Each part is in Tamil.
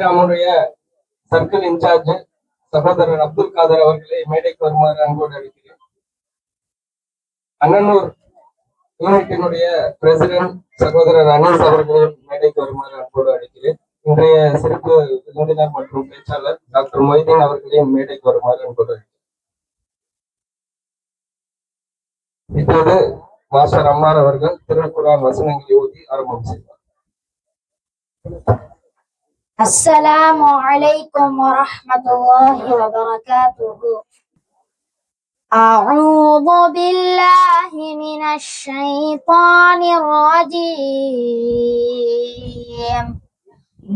நம்முடைய சர்க்கிள் இன்சார்ஜ் சகோதரர் அப்துல் காதர் அவர்களை மேடைக்கு வருமாறு அன்போடு அழைக்கிறேன். அண்ணனூர் யூனிட்டினுடைய பிரசிடென்ட் சகோதரர் அனீஸ் அவர்களை மேடைக்கு வருமாறு அன்போடு அழைக்கிறேன். இன்றைய சிறப்பு விருந்தினர் மற்றும் பேச்சாளர் டாக்டர் மொய்தீன் அவர்களையும் மேடைக்கு வருமாறு அன்போடு அழைக்கிறேன். இப்போது மாஸ்டர் அம்மார் அவர்கள் திருக்குர்ஆன் வசனங்களை ஓதி ஆரம்பம் செய்வார். அஸ்ஸலாமு அலைக்கும் வரஹ்மத்துல்லாஹி வபரகாத்துஹு. அஊது பில்லாஹி மினஷ் ஷைத்தானிர் ரஜீம்.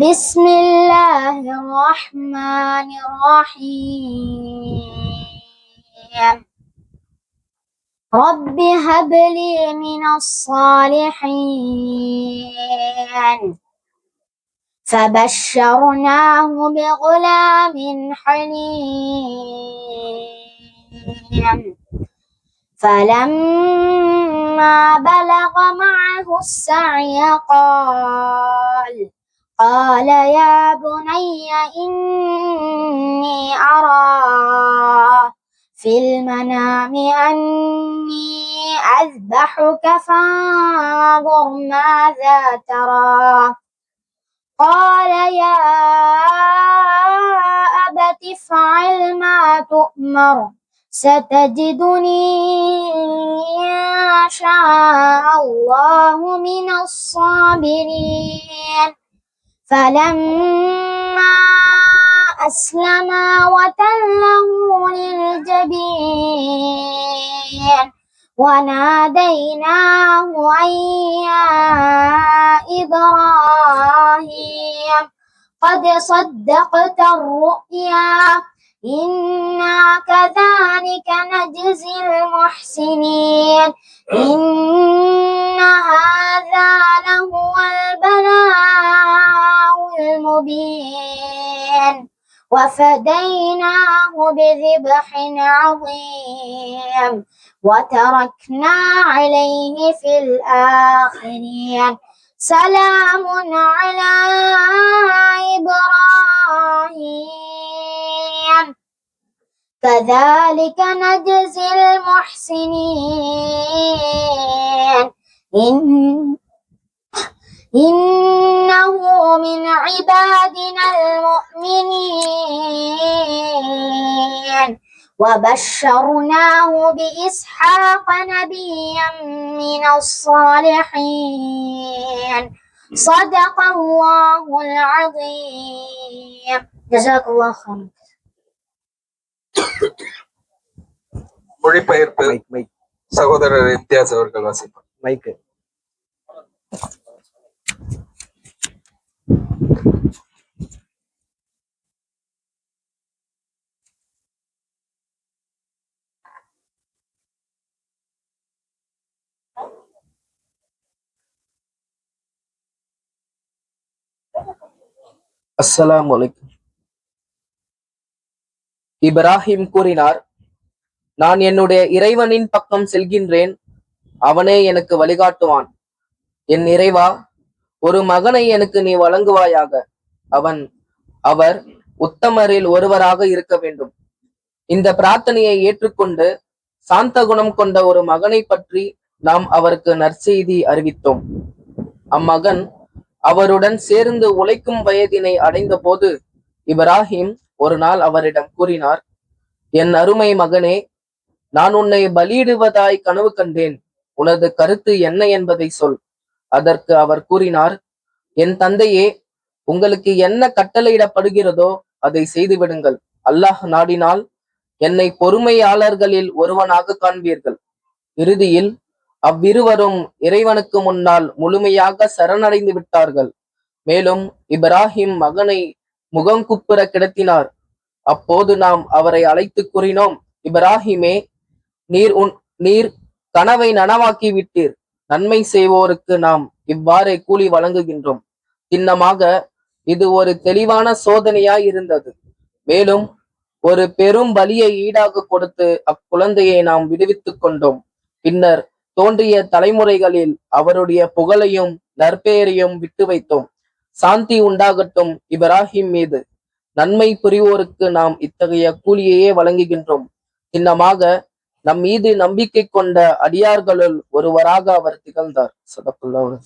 பிஸ்மில்லாஹிர் ரஹ்மானிர் ரஹீம். ரப்பி ஹப்லி மினஸ் ஸாலிஹீன். فبشرناه بغلام حليم. فلما بلغ معه السعي قال يا بني إني أرى في المنام أني أذبحك فانظر ماذا ترى. قال يا أبت افعل ما تؤمر ستجدني إن شاء الله من الصابرين. فلما أسلما وتله للجبين وناديناه أن يا إبراهيم قد صدقت الرؤيا إنا كذلك نجزي المحسنين. إن هذا لهو البلاء المبين وفديناه بذبح عظيم وتركنا عليه في الآخرين. سلام على إبراهيم كذلك نجزي المحسنين. إنه من عبادنا المؤمنين وبشرناه بإسحاق نبيا من الصالحين. صدق الله العظيم. جزاك الله خيرا. மொழிபெயர்ப்பு சகோதரர் இம்தியாஸ் அவர்கள் வாசிப்பார். மைக்கு. அஸ்ஸலாமு அலைக்கும். இப்ராஹிம் கூறினார், நான் என்னுடைய இறைவனின் பக்கம் செல்கின்றேன், அவனே எனக்கு வழிகாட்டுவான். என் இறைவா, ஒரு மகனை எனக்கு நீ வழங்குவாயாக. அவர் உத்தமரில் ஒருவராக இருக்க வேண்டும். இந்த பிரார்த்தனையை ஏற்றுக்கொண்டு சாந்த குணம் கொண்ட ஒரு மகனை பற்றி நாம் அவருக்கு நற்செய்தி அறிவித்தோம். அம்மகன் அவருடன் சேர்ந்து உழைக்கும் வயதினை அடைந்த போது இப்ராஹிம் ஒரு நாள் அவரிடம் கூறினார், என் அருமை மகனே, நான் உன்னை பலியிடுவதாய் கனவு கண்டேன். உனது கருத்து என்ன என்பதை சொல். அதற்கு அவர் கூறினார், என் தந்தையே, உங்களுக்கு என்ன கட்டளையிடப்படுகிறதோ அதை செய்துவிடுங்கள். அல்லாஹ் நாடினால் என்னை பொறுமையாளர்களில் ஒருவனாக காண்பீர்கள். இறுதியில் அவ்விருவரும் இறைவனுக்கு முன்னால் முழுமையாக சரணடைந்து விட்டார்கள். மேலும் இப்ராஹிம் மகனை முகங்குப்புற கிடத்தினார். அப்போது நாம் அவரை அழைத்து கூறினோம், இப்ராஹிமே, நீர் கனவை நனவாக்கி விட்டீர். நன்மை செய்வோருக்கு நாம் இவ்வாறே கூலி வழங்குகின்றோம். சின்னமாக இது ஒரு தெளிவான சோதனையாய் இருந்தது. மேலும் ஒரு பெரும் பலியை ஈடாக கொடுத்து அக்குழந்தையை நாம் விடுவித்துக் கொண்டோம். பின்னர் தோன்றிய தலைமுறைகளில் அவருடைய புகழையும் நற்பெயரையும் விட்டு வைத்தோம். சாந்தி உண்டாகட்டும் இப்ராஹிம் மீது. நன்மை புரிவோருக்கு நாம் இத்தகைய கூலியையே வழங்குகின்றோம். சின்னமாக நம் மீது நம்பிக்கை கொண்ட அடியார்களுள் ஒருவராக அவர் திகழ்ந்தார். சதகுல்லாஹ்.